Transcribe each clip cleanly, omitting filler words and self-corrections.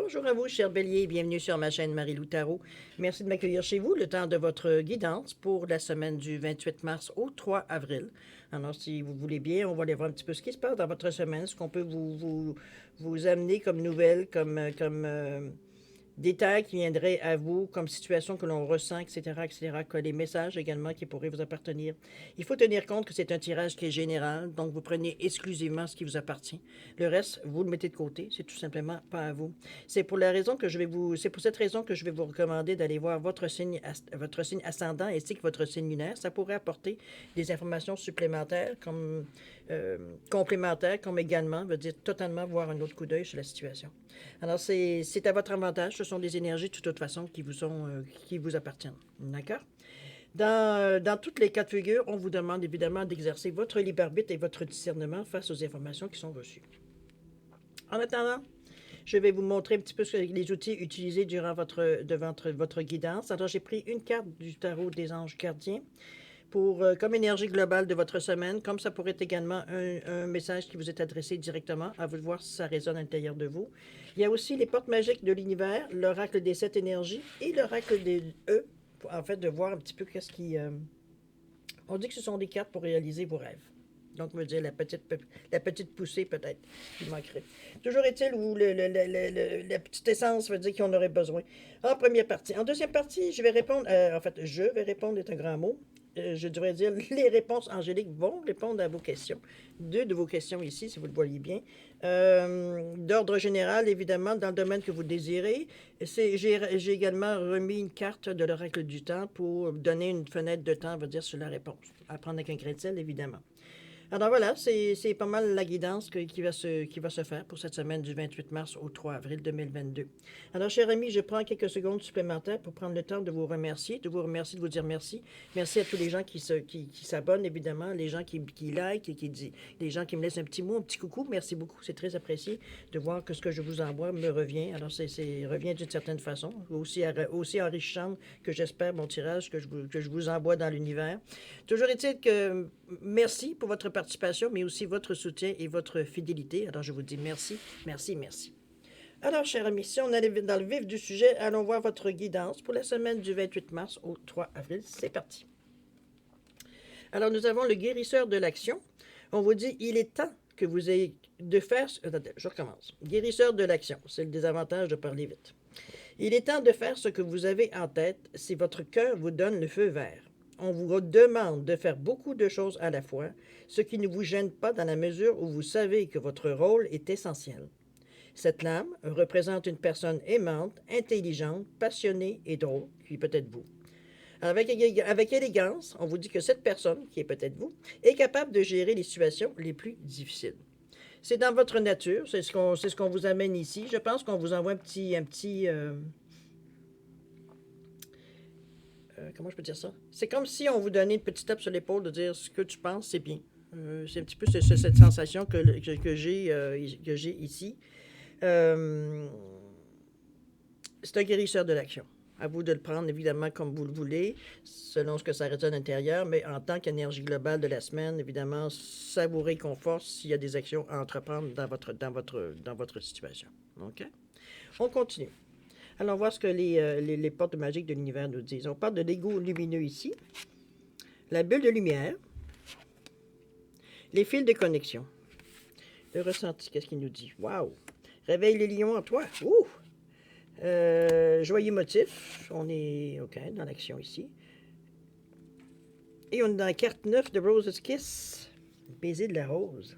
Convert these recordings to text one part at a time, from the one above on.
Bonjour à vous, cher Bélier, et bienvenue sur ma chaîne Marie-Lou Tarot. Merci de m'accueillir chez vous le temps de votre guidance pour la semaine du 28 mars au 3 avril. Alors, si vous voulez bien, on va aller voir un petit peu ce qui se passe dans votre semaine, ce qu'on peut vous amener comme nouvelles, comme détails qui viendraient à vous, comme situation que l'on ressent, etc., que les messages également qui pourraient vous appartenir. Il faut tenir compte que c'est un tirage qui est général, donc vous prenez exclusivement ce qui vous appartient. Le reste, vous le mettez de côté, c'est tout simplement pas à vous. C'est pour cette raison que je vais vous recommander d'aller voir votre signe ascendant ainsi que votre signe lunaire. Ça pourrait apporter des informations supplémentaires, complémentaires, comme également, veut dire totalement voir un autre coup d'œil sur la situation. Alors, c'est à votre avantage. Ce sont des énergies, de toute façon, qui vous appartiennent. D'accord? Dans tous les cas de figure, on vous demande évidemment d'exercer votre libre arbitre et votre discernement face aux informations qui sont reçues. En attendant, je vais vous montrer un petit peu les outils utilisés durant votre guidance. Alors, j'ai pris une carte du tarot des anges gardiens comme énergie globale de votre semaine, comme ça pourrait être également un message qui vous est adressé directement, à vous de voir si ça résonne à l'intérieur de vous. Il y a aussi les portes magiques de l'univers, l'oracle des 7 énergies et l'oracle des E, en fait, de voir un petit peu qu'est-ce qui... On dit que ce sont des cartes pour réaliser vos rêves. Donc, on veut dire la petite poussée, peut-être, qui manquerait. Toujours est-il où la petite essence veut dire qu'on aurait besoin. En première partie. En deuxième partie, je vais répondre, je vais répondre est un grand mot. Je devrais dire, les réponses angéliques vont répondre à vos questions. 2 de vos questions ici, si vous le voyez bien. D'ordre général, évidemment, dans le domaine que vous désirez. J'ai également remis une carte de l'oracle du temps pour donner une fenêtre de temps, on va dire, sur la réponse. À prendre avec un grain de sel, évidemment. Alors voilà, c'est pas mal la guidance qui va se faire pour cette semaine du 28 mars au 3 avril 2022. Alors, chers amis, je prends quelques secondes supplémentaires pour prendre le temps de vous remercier, de vous dire merci. Merci à tous les gens qui s'abonnent, évidemment, les gens qui like et les gens qui me laissent un petit mot, un petit coucou. Merci beaucoup, c'est très apprécié de voir que ce que je vous envoie me revient. Alors, revient d'une certaine façon, aussi enrichissant que j'espère mon tirage que je vous envoie dans l'univers. Toujours est-il que merci pour votre participation, mais aussi votre soutien et votre fidélité. Alors, je vous dis merci, merci, merci. Alors, chers amis, si on allait dans le vif du sujet, allons voir votre guidance pour la semaine du 28 mars au 3 avril. C'est parti. Alors, nous avons le guérisseur de l'action. On vous dit, il est temps que vous ayez de faire... Attendez, je recommence. Guérisseur de l'action, c'est le désavantage de parler vite. Il est temps de faire ce que vous avez en tête si votre cœur vous donne le feu vert. On vous demande de faire beaucoup de choses à la fois, ce qui ne vous gêne pas dans la mesure où vous savez que votre rôle est essentiel. Cette lame représente une personne aimante, intelligente, passionnée et drôle, qui est peut-être vous. Avec élégance, on vous dit que cette personne, qui est peut-être vous, est capable de gérer les situations les plus difficiles. C'est dans votre nature, c'est ce qu'on vous amène ici. Je pense qu'on vous envoie comment je peux dire ça? C'est comme si on vous donnait une petite tape sur l'épaule de dire ce que tu penses, c'est bien. C'est un petit peu cette sensation que j'ai ici. C'est un guérisseur de l'action. À vous de le prendre, évidemment, comme vous le voulez, selon ce que ça résonne à l'intérieur, mais en tant qu'énergie globale de la semaine, évidemment, ça vous réconforte s'il y a des actions à entreprendre dans votre situation. OK? On continue. Allons voir ce que les portes magiques de l'univers nous disent. On parle de l'ego lumineux ici, la bulle de lumière, les fils de connexion, le ressenti, qu'est-ce qu'il nous dit? Waouh! Réveille les lions en toi. Ouh! Joyeux motif. On est OK dans l'action ici. Et on est dans la carte 9 de Rose's Kiss. Baiser de la rose.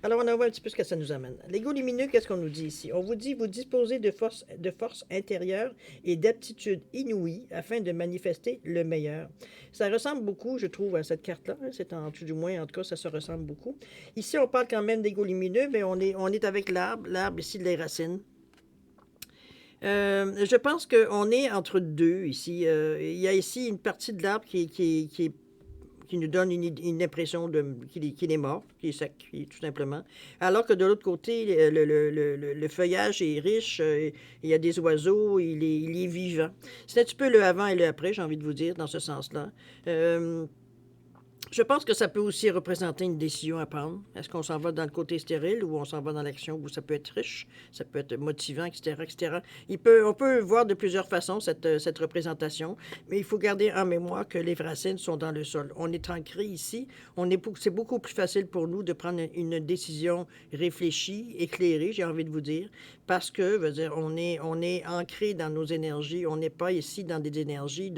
Alors, on en voit un petit peu ce que ça nous amène. L'ego lumineux, qu'est-ce qu'on nous dit ici? On vous dit, vous disposez de force intérieure et d'aptitude inouïe afin de manifester le meilleur. Ça ressemble beaucoup, je trouve, à cette carte-là. C'est en tout du moins, en tout cas, ça se ressemble beaucoup. Ici, on parle quand même d'ego lumineux, mais on est avec l'arbre. L'arbre, ici, les racines. Je pense qu'on est entre deux ici. Il y a ici une partie de l'arbre qui nous donne une impression qu'il est mort, qu'il est sec, tout simplement. Alors que de l'autre côté, le feuillage est riche, il y a des oiseaux, il est vivant. C'est un petit peu le avant et le après, j'ai envie de vous dire, dans ce sens-là. Je pense que ça peut aussi représenter une décision à prendre. Est-ce qu'on s'en va dans le côté stérile ou on s'en va dans l'action où ça peut être riche, ça peut être motivant, etc., etc. On peut voir de plusieurs façons cette représentation, mais il faut garder en mémoire que les racines sont dans le sol. On est ancré ici. C'est beaucoup plus facile pour nous de prendre une décision réfléchie, éclairée, j'ai envie de vous dire, parce que, veut dire, on est ancré dans nos énergies. On n'est pas ici dans des énergies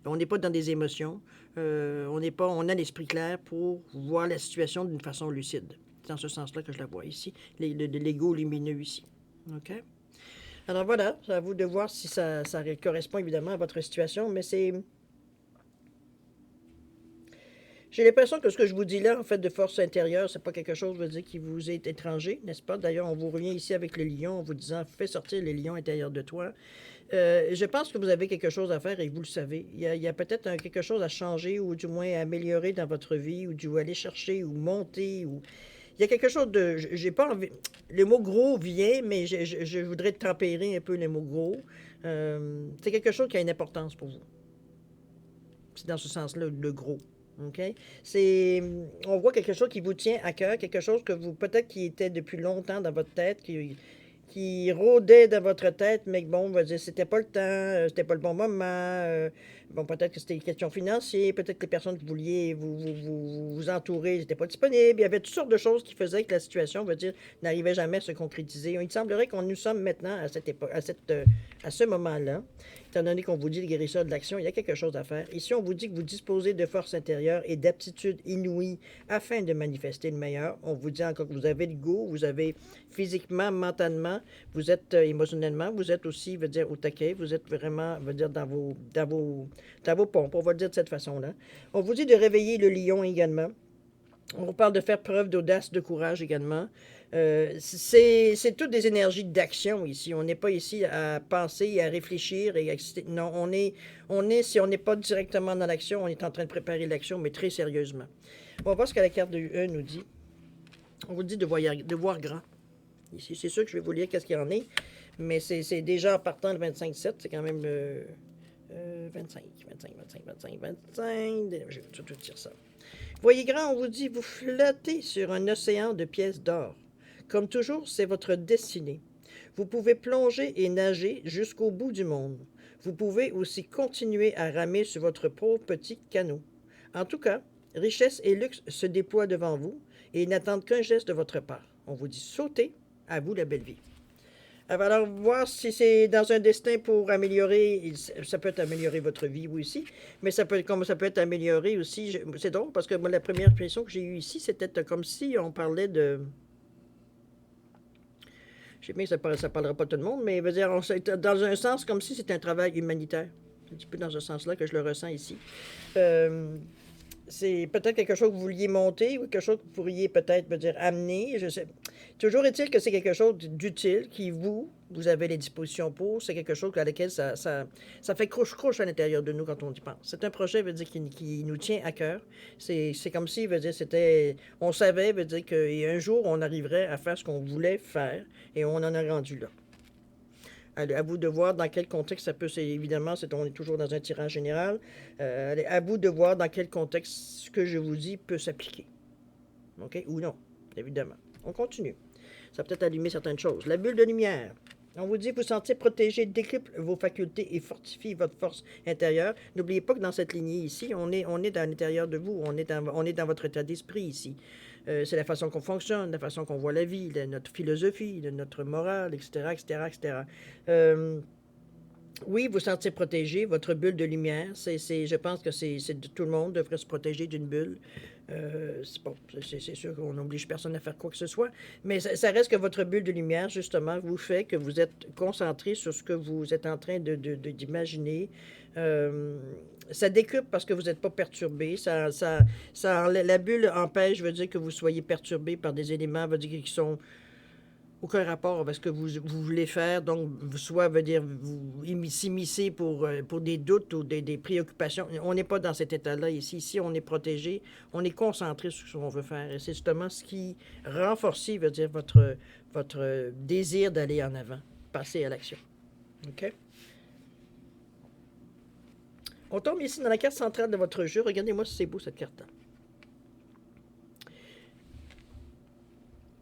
on n'est pas dans des émotions. On a l'esprit clair pour voir la situation d'une façon lucide. C'est dans ce sens-là que je la vois ici, l'ego lumineux ici. OK? Alors voilà, c'est à vous de voir si ça correspond évidemment à votre situation, mais c'est... J'ai l'impression que ce que je vous dis là, en fait, de force intérieure, c'est pas quelque chose, je veux dire, qui vous est étranger, n'est-ce pas? D'ailleurs, on vous revient ici avec le lion en vous disant, fais sortir les lions intérieurs de toi. Je pense que vous avez quelque chose à faire et vous le savez. Il y a peut-être quelque chose à changer ou du moins à améliorer dans votre vie ou du aller chercher ou monter ou... Il y a quelque chose de... J'ai pas envie... Le mot gros vient, mais je voudrais tempérer un peu le mot gros. C'est quelque chose qui a une importance pour vous. C'est dans ce sens-là, le gros. OK? On voit quelque chose qui vous tient à cœur, quelque chose que vous, peut-être qui était depuis longtemps dans votre tête, qui rôdait dans votre tête, mais bon, on va dire, c'était pas le temps, c'était pas le bon moment. Bon, peut-être que c'était une question financière, peut-être que les personnes que vous vouliez vous entourer n'étaient pas disponibles. Il y avait toutes sortes de choses qui faisaient que la situation, on va dire, n'arrivait jamais à se concrétiser. Il semblerait qu'on nous sommes maintenant à cette époque, à ce moment-là. Étant donné qu'on vous dit le guérisseur de l'action, il y a quelque chose à faire. Ici, on vous dit que vous disposez de force intérieure et d'aptitudes inouïes afin de manifester le meilleur. On vous dit encore que vous avez le goût, vous avez physiquement, mentalement, vous êtes émotionnellement, vous êtes aussi, veut dire, au taquet, vous êtes vraiment, veut dire, dans vos pompes, on va le dire de cette façon-là. On vous dit de réveiller le lion également. On vous parle de faire preuve d'audace, de courage également. C'est toutes des énergies d'action ici. On n'est pas ici à penser, à réfléchir et à exciter. Non, si on n'est pas directement dans l'action, on est en train de préparer l'action, mais très sérieusement. On va voir ce que la carte de 1 nous dit. On vous dit de voir grand. Ici, c'est sûr que je vais vous lire qu'est-ce qu'il y en est, mais c'est déjà en partant le 25-7, c'est quand même 25. Je vais tout dire ça. Voyez grand, on vous dit, vous flottez sur un océan de pièces d'or. Comme toujours, c'est votre destinée. Vous pouvez plonger et nager jusqu'au bout du monde. Vous pouvez aussi continuer à ramer sur votre pauvre petit canot. En tout cas, richesse et luxe se déploient devant vous et n'attendent qu'un geste de votre part. On vous dit sautez, à vous la belle vie. Alors, voir si c'est dans un destin pour améliorer, ça peut être améliorer votre vie, oui, aussi, mais comme ça peut être amélioré aussi, c'est drôle, parce que moi, la première impression que j'ai eue ici, c'était comme si on parlait de... Je sais bien que ça parlera pas tout le monde, mais veut dire, dans un sens, comme si c'était un travail humanitaire. C'est un petit peu dans ce sens-là que je le ressens ici. C'est peut-être quelque chose que vous vouliez monter ou quelque chose que vous pourriez peut-être, me dire, amener, je sais. Toujours est-il que c'est quelque chose d'utile qui vous avez les dispositions pour, c'est quelque chose à laquelle ça fait croche-croche à l'intérieur de nous quand on y pense. C'est un projet, veut dire, qui nous tient à cœur. C'est comme si, veut dire, on savait, veut dire, qu'un jour, on arriverait à faire ce qu'on voulait faire et on en a rendu là. À vous de voir dans quel contexte ça peut, évidemment, on est toujours dans un tirage général. À vous de voir dans quel contexte ce que je vous dis peut s'appliquer. OK? Ou non, évidemment. On continue. Ça peut peut-être allumer certaines choses. La bulle de lumière. On vous dit que vous sentez protégé, décuple vos facultés et fortifie votre force intérieure. N'oubliez pas que dans cette lignée ici, on est dans l'intérieur de vous. On est dans votre état d'esprit ici. C'est la façon qu'on fonctionne, la façon qu'on voit la vie, notre philosophie, notre morale, etc., etc., etc. Oui, vous sentez protégé, votre bulle de lumière, je pense que tout le monde devrait se protéger d'une bulle. C'est sûr qu'on n'oblige personne à faire quoi que ce soit, mais ça reste que votre bulle de lumière, justement, vous fait que vous êtes concentré sur ce que vous êtes en train d'imaginer. Ça décupe parce que vous n'êtes pas perturbé. La bulle empêche, je veux dire, que vous soyez perturbé par des éléments, veut dire, qui sont aucun rapport avec ce que vous voulez faire. Donc, soit veut dire vous s'immiscer pour des doutes ou des préoccupations. On n'est pas dans cet état-là ici. Ici, on est protégé, on est concentré sur ce qu'on veut faire. Et c'est justement ce qui renforce, veut dire, votre désir d'aller en avant, passer à l'action. OK? On tombe ici dans la carte centrale de votre jeu. Regardez-moi si c'est beau, cette carte-là.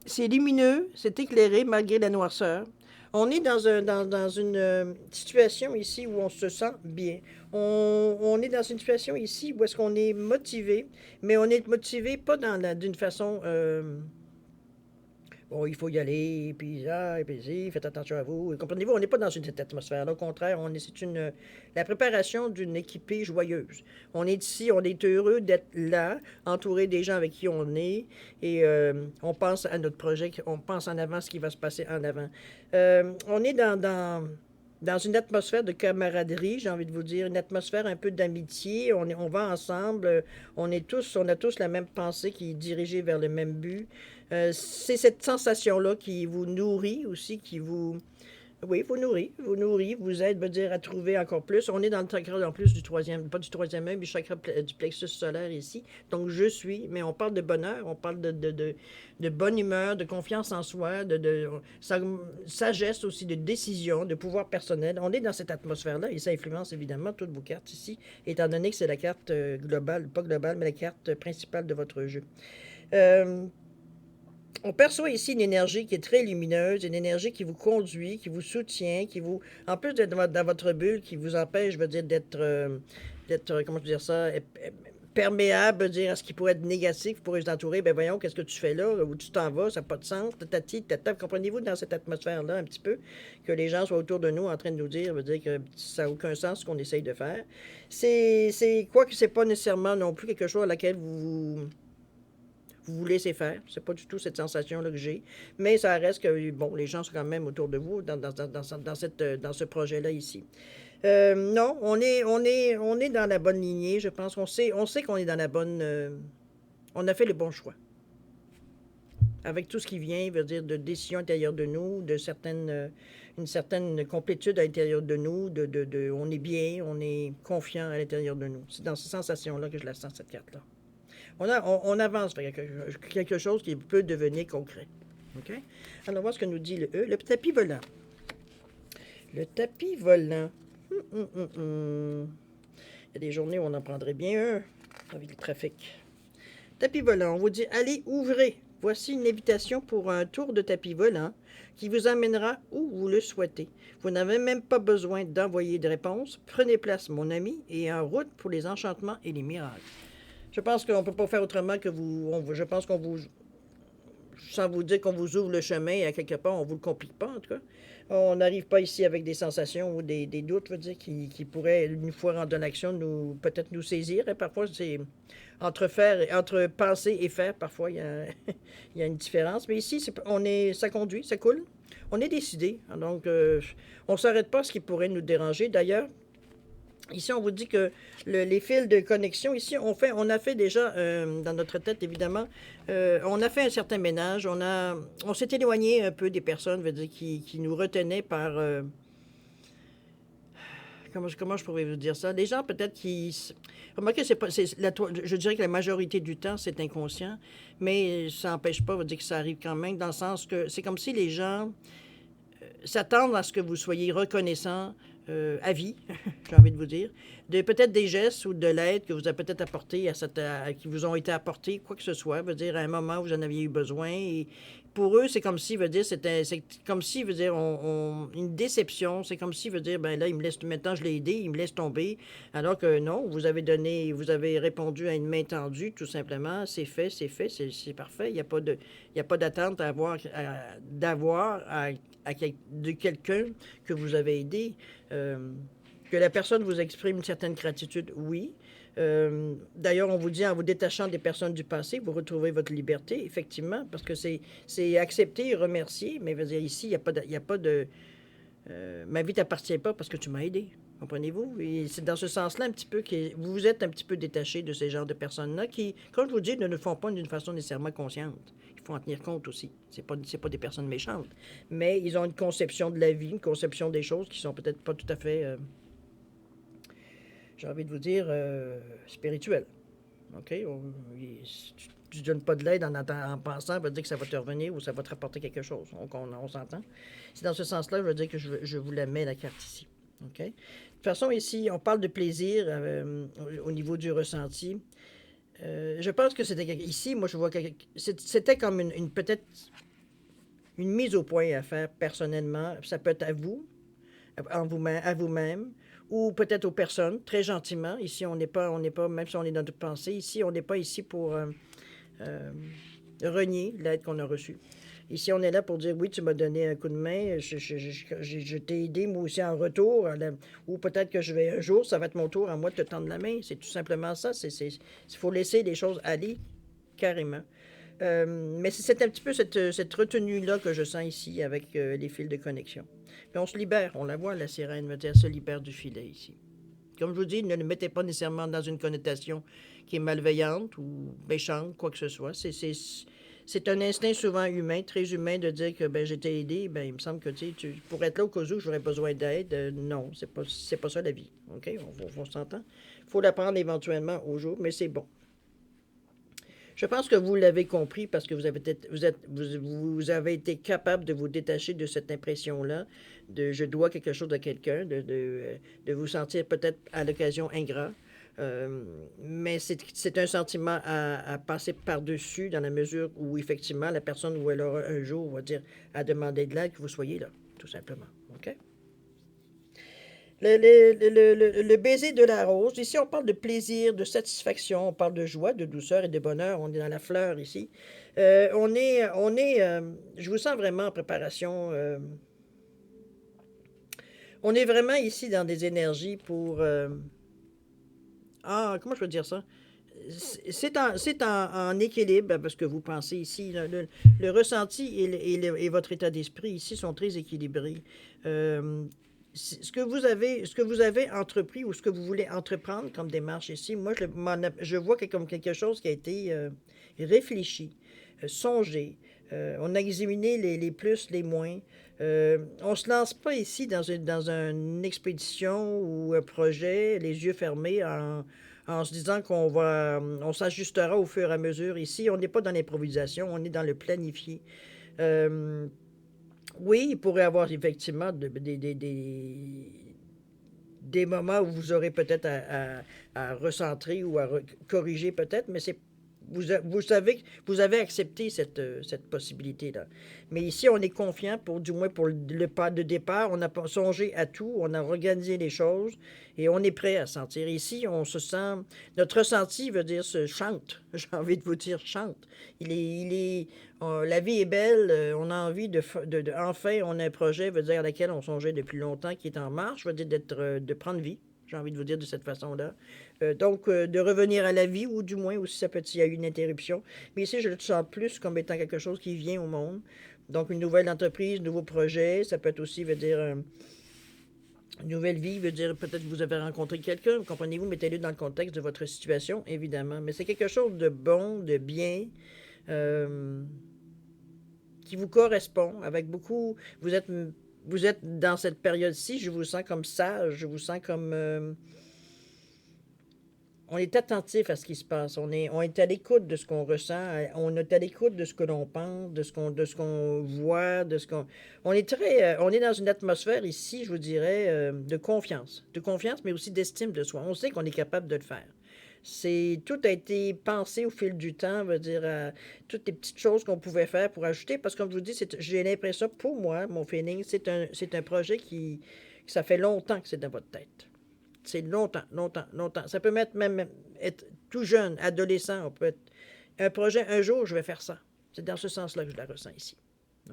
c'est lumineux, c'est éclairé malgré la noirceur. On est dans une situation ici où on se sent bien. On est dans une situation ici où est-ce qu'on est motivé, mais on est motivé pas d'une façon bon, il faut y aller, puis et puis faites attention à vous. Comprenez-vous, on n'est pas dans cette atmosphère-là. Au contraire, c'est la préparation d'une équipée joyeuse. On est ici, on est heureux d'être là, entouré des gens avec qui on est, et on pense à notre projet, on pense en avant ce qui va se passer en avant. On est dans une atmosphère de camaraderie, j'ai envie de vous dire, une atmosphère un peu d'amitié. On va ensemble, on a tous la même pensée qui est dirigée vers le même but. C'est cette sensation-là qui vous nourrit aussi, oui, vous nourrit, vous aide, veut dire, à trouver encore plus. On est dans le chakra, en plus, du troisième, pas du troisième œil, mais du chakra du plexus solaire ici. Donc, je suis, mais on parle de bonheur, on parle de bonne humeur, de confiance en soi, sagesse aussi, de décision, de pouvoir personnel. On est dans cette atmosphère-là et ça influence évidemment toutes vos cartes ici, étant donné que c'est la carte globale, pas globale, mais la carte principale de votre jeu. On perçoit ici une énergie qui est très lumineuse, une énergie qui vous conduit, qui vous soutient, en plus d'être dans votre bulle, qui vous empêche, je veux dire, comment je veux dire ça, perméable, dire, à ce qui pourrait être négatif, pourrait vous entourer. Ben voyons, qu'est-ce que tu fais là, où tu t'en vas, ça n'a pas de sens, comprenez-vous dans cette atmosphère-là un petit peu, que les gens soient autour de nous en train de nous dire, veut dire que ça n'a aucun sens ce qu'on essaye de faire. C'est quoi que c'est pas nécessairement non plus quelque chose à laquelle vous laissez faire. C'est pas du tout cette sensation-là que j'ai. Mais ça reste que, bon, les gens sont quand même autour de vous dans ce projet-là ici. Non, on est dans la bonne lignée, je pense. On sait qu'on est dans la bonne... on a fait le bon choix. Avec tout ce qui vient, veut dire, de décisions intérieures de nous, une certaine complétude à l'intérieur de nous, on est bien, on est confiant à l'intérieur de nous. C'est dans cette sensation-là que je la sens, cette carte-là. On avance vers quelque chose qui peut devenir concret. OK? Alors, on va voir ce que nous dit le E. Le tapis volant. Le tapis volant. Il y a des journées où on en prendrait bien un avec le trafic. Tapis volant, on vous dit, allez, ouvrez. Voici une invitation pour un tour de tapis volant qui vous amènera où vous le souhaitez. Vous n'avez même pas besoin d'envoyer de réponse. Prenez place, mon ami, et en route pour les enchantements et les miracles. Je pense qu'on ne peut pas faire autrement que je pense qu'on vous, sans vous dire qu'on vous ouvre le chemin à quelque part, on ne vous le complique pas en tout cas. On n'arrive pas ici avec des sensations ou des doutes, je veux dire, qui pourraient, une fois rendu en action, peut-être nous saisir. Et parfois, c'est entre penser et faire, parfois, il y a une différence. Mais ici, ça conduit, ça coule. On est décidé. Donc, on ne s'arrête pas à ce qui pourrait nous déranger. D'ailleurs, ici, on vous dit que les fils de connexion, ici, on a fait déjà, dans notre tête, évidemment, on a fait un certain ménage. On s'est éloigné un peu des personnes, veut dire, qui nous retenaient par... comment je pourrais vous dire ça? Les gens, peut-être, qui... Remarquez, je dirais que la majorité du temps, c'est inconscient, mais ça n'empêche pas, veut dire que ça arrive quand même, dans le sens que c'est comme si les gens s'attendent à ce que vous soyez reconnaissant à vie, j'ai envie de vous dire, peut-être des gestes ou de l'aide que vous avez peut-être apporté qui vous ont été apportés, quoi que ce soit, veut dire à un moment où vous en aviez eu besoin. Et pour eux, c'est comme si, veut dire, c'est comme si, veut dire, une déception. C'est comme si, veut dire, ben là, il me laisse, maintenant je l'ai aidé, il me laisse tomber. Alors que non, vous avez répondu à une main tendue, tout simplement. C'est fait, c'est parfait. Il n'y a pas d'attente d'avoir de quelqu'un que vous avez aidé. Que la personne vous exprime une certaine gratitude, oui. D'ailleurs, on vous dit, en vous détachant des personnes du passé, vous retrouvez votre liberté, effectivement, parce que c'est accepter et remercier, mais dire, ici, il n'y a pas de ma vie ne t'appartient pas parce que tu m'as aidé. Comprenez-vous? Et c'est dans ce sens-là un petit peu que vous vous êtes un petit peu détaché de ces genres de personnes-là qui, comme je vous dis, ne le font pas d'une façon nécessairement consciente. Il faut en tenir compte aussi. C'est pas des personnes méchantes. Mais ils ont une conception de la vie, une conception des choses qui sont peut-être pas tout à fait, j'ai envie de vous dire, spirituelles. OK? Tu ne donnes pas de l'aide en pensant, ça veut dire que ça va te revenir ou ça va te rapporter quelque chose. On s'entend. C'est dans ce sens-là, je veux dire que je vous la mets, la carte ici. OK? De toute façon, ici, on parle de plaisir au niveau du ressenti. Je pense que c'était... Ici, moi, je vois que c'était comme une peut-être une mise au point à faire personnellement. Ça peut être à vous, à vous-même, ou peut-être aux personnes, très gentiment. Ici, on n'est pas, même si on est dans notre pensée, ici, on n'est pas ici pour euh, renier l'aide qu'on a reçue. Ici, on est là pour dire, oui, tu m'as donné un coup de main, je t'ai aidé, moi aussi, en retour, ou peut-être que je vais un jour, ça va être mon tour à moi de te tendre la main. C'est tout simplement ça. Il faut laisser les choses aller, carrément. Mais c'est un petit peu cette retenue-là que je sens ici avec les fils de connexion. Puis on se libère, on la voit, la sirène, elle se libère du filet ici. Comme je vous dis, ne le mettez pas nécessairement dans une connotation qui est malveillante ou méchante, quoi que ce soit. C'est un instinct souvent humain, très humain, de dire que ben, j'ai été aidé. Ben, il me semble que pour être là au cas où j'aurais besoin d'aide, non, c'est pas ça la vie. OK? On s'entend. Il faut l'apprendre éventuellement au jour, mais c'est bon. Je pense que vous l'avez compris parce que vous avez été capable de vous détacher de cette impression-là, de je dois quelque chose à quelqu'un, de vous sentir peut-être à l'occasion ingrat. Mais c'est un sentiment à passer par-dessus dans la mesure où effectivement la personne où elle aura un jour, on va dire, à demander de l'aide, que vous soyez là, tout simplement. OK? Le baiser de la rose. Ici, on parle de plaisir, de satisfaction, on parle de joie, de douceur et de bonheur. On est dans la fleur ici. Je vous sens vraiment en préparation. On est vraiment ici dans des énergies pour... comment je peux dire ça? C'est en équilibre, parce que vous pensez ici, le ressenti et votre état d'esprit ici sont très équilibrés. Ce que vous avez entrepris ou ce que vous voulez entreprendre comme démarche ici, moi, je vois comme quelque chose qui a été réfléchi, songé. On a examiné les plus, les moins. On ne se lance pas ici dans une expédition ou un projet, les yeux fermés, en se disant on s'ajustera au fur et à mesure. Ici, on n'est pas dans l'improvisation, on est dans le planifié. Euh, oui, il pourrait y avoir effectivement des moments où vous aurez peut-être à recentrer ou à corriger peut-être, mais vous savez, vous avez accepté cette possibilité-là. Mais ici, on est confiant, du moins pour le pas de départ. On a songé à tout, on a organisé les choses et on est prêt à sentir. Ici, on se sent... Notre ressenti veut dire se chante. J'ai envie de vous dire chante. La vie est belle, on a envie enfin, on a un projet, veut dire, à laquelle on songeait depuis longtemps, qui est en marche, veut dire de prendre vie. J'ai envie de vous dire de cette façon-là. Donc, de revenir à la vie, ou du moins, aussi ça peut être s'il y a eu une interruption. Mais ici, je le sens plus comme étant quelque chose qui vient au monde. Donc, une nouvelle entreprise, nouveau projet, ça peut être aussi, veut dire, une nouvelle vie, veut dire peut-être que vous avez rencontré quelqu'un, comprenez-vous, mettez-le dans le contexte de votre situation, évidemment. Mais c'est quelque chose de bon, de bien, qui vous correspond, avec beaucoup... Vous êtes dans cette période-ci, je vous sens comme sage, je vous sens comme... on est attentif à ce qui se passe. On est à l'écoute de ce qu'on ressent. On est à l'écoute de ce que l'on pense, de ce qu'on voit, de ce qu'on... on est dans une atmosphère ici, je vous dirais, de confiance. De confiance, mais aussi d'estime de soi. On sait qu'on est capable de le faire. Tout a été pensé au fil du temps, veut dire, toutes les petites choses qu'on pouvait faire pour ajouter. Parce que, comme je vous dis, j'ai l'impression, pour moi, mon feeling, c'est un projet ça fait longtemps que c'est dans votre tête. C'est longtemps, longtemps, longtemps. Ça peut même être tout jeune, adolescent. On peut être un projet, un jour, je vais faire ça. C'est dans ce sens-là que je la ressens ici.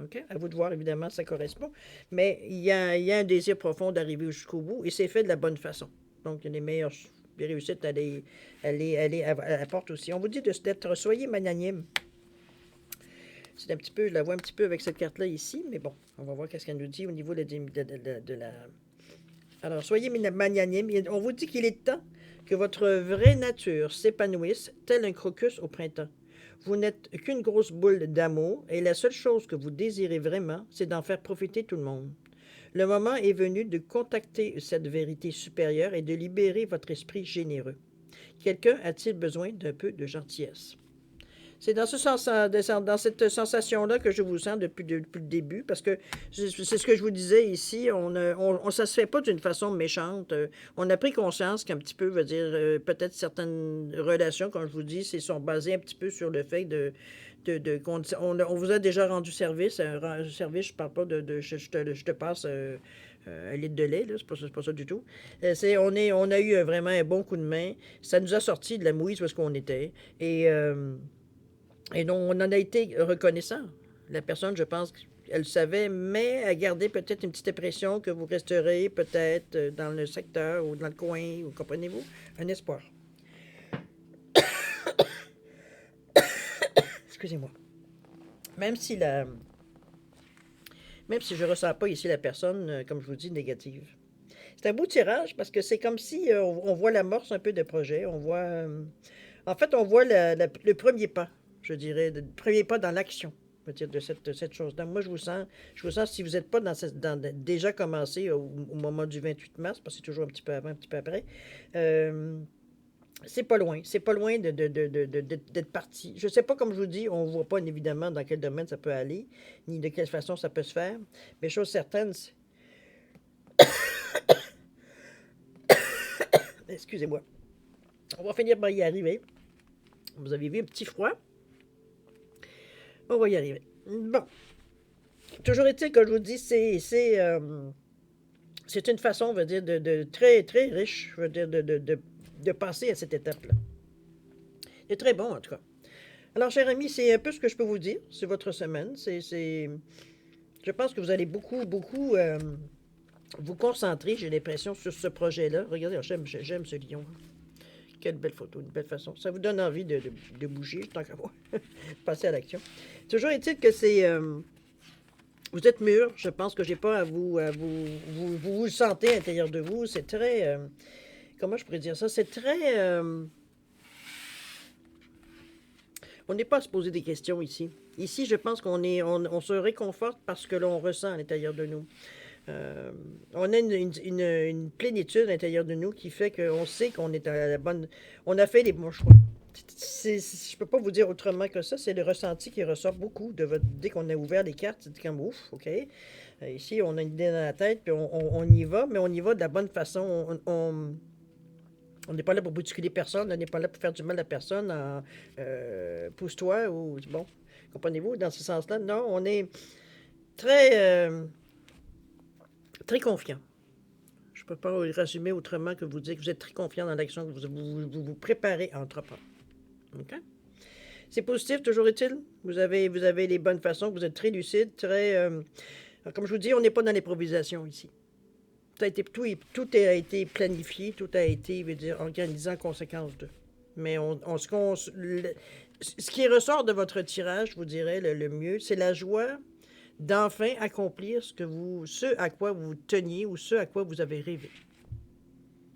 OK? À vous de voir, évidemment, ça correspond. Mais il y a un désir profond d'arriver jusqu'au bout et c'est fait de la bonne façon. Donc, il y a les meilleures réussites, elle apporte aussi. On vous dit d'être, soyez magnanime. C'est un petit peu, je la vois un petit peu avec cette carte-là ici, mais bon, on va voir qu'est-ce qu'elle nous dit au niveau de la... Alors, soyez magnanime. On vous dit qu'il est temps que votre vraie nature s'épanouisse, tel un crocus au printemps. Vous n'êtes qu'une grosse boule d'amour et la seule chose que vous désirez vraiment, c'est d'en faire profiter tout le monde. Le moment est venu de contacter cette vérité supérieure et de libérer votre esprit généreux. Quelqu'un a-t-il besoin d'un peu de gentillesse? C'est dans cette sensation-là que je vous sens depuis le début, parce que c'est ce que je vous disais ici, ça se fait pas d'une façon méchante. On a pris conscience qu'un petit peu, veut dire, peut-être certaines relations, comme je vous dis, sont basées un petit peu sur le fait on vous a déjà rendu service. Service, je parle pas je te passe un litre de lait, là, c'est pas ça du tout. On a eu vraiment un bon coup de main. Ça nous a sorti de la mouise parce qu'on était. Et donc, on en a été reconnaissant. La personne, je pense, elle savait, mais elle gardait peut-être une petite impression que vous resterez peut-être dans le secteur ou dans le coin, ou comprenez-vous, un espoir. Excusez-moi. Même si je ne ressens pas ici la personne, comme je vous dis, négative. C'est un beau tirage parce que c'est comme si on voit l'amorce un peu de projet. On voit, en fait, on voit le premier pas, je dirais, le premier pas dans l'action, je veux dire, de cette chose-là. Moi, je vous sens si vous n'êtes pas déjà commencé au moment du 28 mars, parce que c'est toujours un petit peu avant, un petit peu après. C'est pas loin d'être parti. Je ne sais pas, comme je vous dis, on ne voit pas évidemment dans quel domaine ça peut aller, ni de quelle façon ça peut se faire. Mais chose certaine, excusez-moi, on va finir par y arriver. Vous avez vu un petit froid. On va y arriver. Bon. Toujours est-il que je vous dis, c'est une façon, on va dire, de très, très riche, je veux dire, de passer à cette étape-là. C'est très bon, en tout cas. Alors, cher ami, c'est un peu ce que je peux vous dire sur votre semaine. Je pense que vous allez beaucoup vous concentrer, j'ai l'impression, sur ce projet-là. Regardez, j'aime ce lion. Quelle belle photo, une belle façon. Ça vous donne envie de bouger, tant qu'à moi, passer à l'action. Toujours est-il que vous êtes mûr. Je pense que j'ai pas à vous le sentez à l'intérieur de vous. C'est très, comment je pourrais dire ça? C'est très, on n'est pas à se poser des questions ici. Ici, je pense on se réconforte parce que l'on ressent à l'intérieur de nous. On a une plénitude à l'intérieur de nous qui fait qu'on sait qu'on est à la bonne... On a fait les bons choix. Je ne peux pas vous dire autrement que ça. C'est le ressenti qui ressort beaucoup dès qu'on a ouvert les cartes. C'est comme ouf, OK. Ici, on a une idée dans la tête, puis on y va, mais on y va de la bonne façon. On n'est pas là pour bousculer personne, on n'est pas là pour faire du mal à personne pousse-toi ou bon, comprenez-vous, dans ce sens-là. Non, on est très, très confiant. Je ne peux pas résumer autrement que vous dire que vous êtes très confiant dans l'action que vous préparez à entreprendre. OK? C'est positif, toujours est-il. Vous avez les bonnes façons, vous êtes très lucide, très... comme je vous dis, on n'est pas dans l'improvisation ici. Tout a été planifié, tout a été, je veux dire, organisé en conséquence de. Mais ce qui ressort de votre tirage, je vous dirais, le mieux, c'est la joie d'enfin accomplir ce à quoi vous teniez ou ce à quoi vous avez rêvé.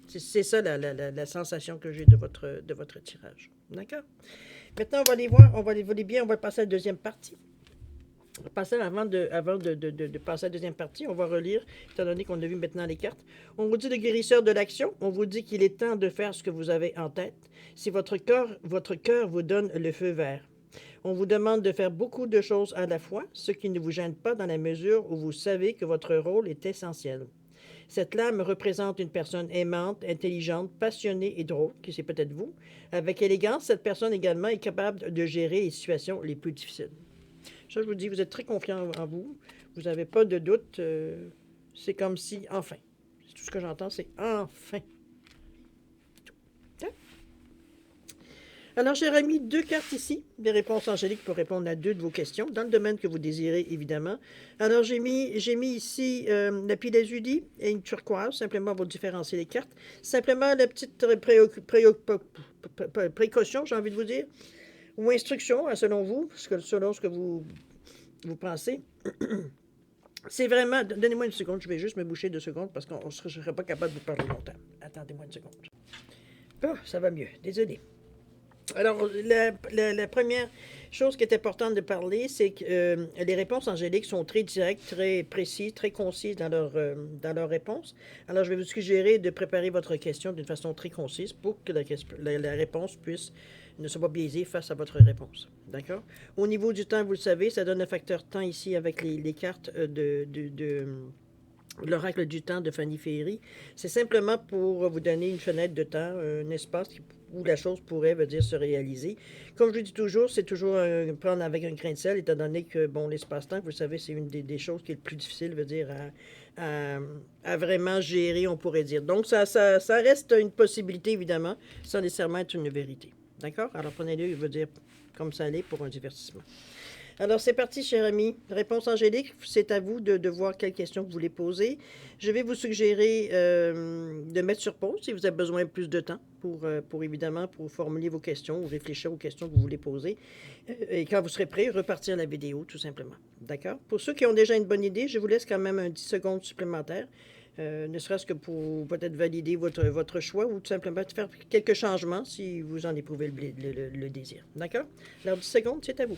C'est ça la sensation que j'ai de votre tirage. D'accord? Maintenant, on va aller voir, on va passer à la deuxième partie. Avant de passer à la deuxième partie, on va relire, étant donné qu'on a vu maintenant les cartes. On vous dit le guérisseur de l'action. On vous dit qu'il est temps de faire ce que vous avez en tête. Si votre cœur vous donne le feu vert. On vous demande de faire beaucoup de choses à la fois, ce qui ne vous gêne pas dans la mesure où vous savez que votre rôle est essentiel. Cette lame représente une personne aimante, intelligente, passionnée et drôle, qui c'est peut-être vous. Avec élégance, cette personne également est capable de gérer les situations les plus difficiles. Ça, je vous dis, vous êtes très confiant en vous. Vous n'avez pas de doute. C'est comme si, enfin. C'est tout ce que j'entends, c'est enfin. Alors, j'ai remis 2 cartes ici, des réponses angéliques pour répondre à 2 de vos questions, dans le domaine que vous désirez, évidemment. Alors, j'ai mis ici la Pilazuli et une turquoise, simplement pour différencier les cartes. Simplement, la petite précaution, j'ai envie de vous dire, ou instruction, selon vous, selon ce que vous pensez. C'est vraiment... Donnez-moi une seconde, je vais juste me boucher 2 secondes parce qu'on ne serait pas capable de vous parler longtemps. Attendez-moi une seconde. Oh, ça va mieux, désolé. Alors, la première chose qui est importante de parler, c'est que les réponses angéliques sont très directes, très précises, très concises dans leurs réponses. Alors, je vais vous suggérer de préparer votre question d'une façon très concise pour que la réponse ne soit pas biaisée face à votre réponse. D'accord? Au niveau du temps, vous le savez, ça donne un facteur temps ici avec les cartes L'oracle du temps de Fanny Ferry. C'est simplement pour vous donner une fenêtre de temps, un espace où la chose pourrait, veut dire, se réaliser. Comme je le dis toujours, c'est toujours prendre avec un grain de sel, étant donné que, bon, l'espace-temps, vous savez, c'est une des choses qui est le plus difficile, veut dire, à vraiment gérer, on pourrait dire. Donc, ça reste une possibilité, évidemment, sans nécessairement être une vérité. D'accord? Alors, prenez-le, veut dire, comme ça l'est pour un divertissement. Alors, c'est parti, cher ami. Réponse angélique, c'est à vous de voir quelles questions vous voulez poser. Je vais vous suggérer de mettre sur pause si vous avez besoin de plus de temps pour évidemment, pour formuler vos questions ou réfléchir aux questions que vous voulez poser. Et quand vous serez prêt, repartir la vidéo, tout simplement. D'accord? Pour ceux qui ont déjà une bonne idée, je vous laisse quand même un 10 secondes supplémentaires. Ne serait-ce que pour peut-être valider votre choix ou tout simplement faire quelques changements si vous en éprouvez le désir. D'accord? Alors, 10 secondes, c'est à vous.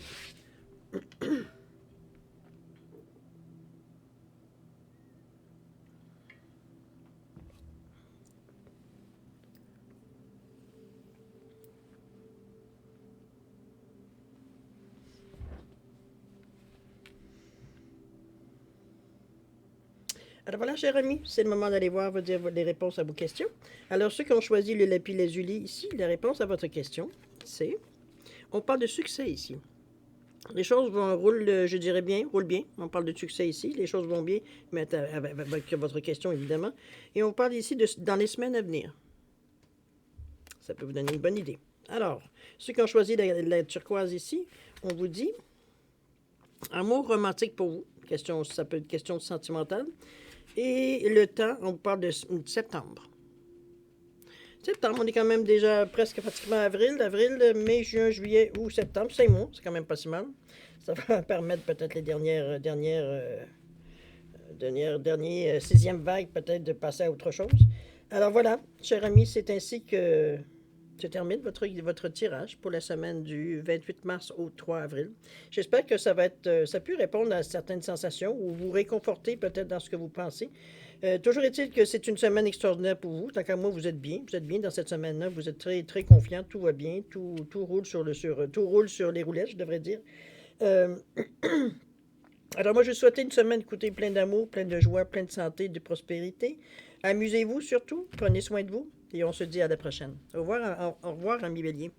Alors voilà, cher ami, c'est le moment d'aller voir dire, les réponses à vos questions. Alors, ceux qui ont choisi le lapis lazuli ici, la réponse à votre question, c'est... On parle de succès ici. Les choses roulent, je dirais bien, roulent bien. On parle de succès ici. Les choses vont bien, mais avec votre question, évidemment. Et on parle ici dans les semaines à venir. Ça peut vous donner une bonne idée. Alors, ceux qui ont choisi la turquoise ici, on vous dit amour romantique pour vous. Question, ça peut être question sentimentale. Et le temps, on parle de septembre. Septembre, on est quand même déjà presque pratiquement avril, mai, juin, juillet ou septembre, 5 mois, c'est quand même pas si mal. Ça va permettre peut-être les dernières sixième vague, peut-être de passer à autre chose. Alors voilà, cher ami, c'est ainsi que se termine votre tirage pour la semaine du 28 mars au 3 avril. J'espère que ça peut répondre à certaines sensations ou vous réconforter peut-être dans ce que vous pensez. Toujours est-il que c'est une semaine extraordinaire pour vous. Tant qu'à moi, vous êtes bien dans cette semaine-là. Vous êtes très, très confiant, tout va bien, tout roule tout roule sur les roulettes, je devrais dire. Alors moi, je souhaite une semaine, écoutez, plein d'amour, plein de joie, plein de santé, de prospérité. Amusez-vous surtout, prenez soin de vous et on se dit à la prochaine. Au revoir, ami Bélier.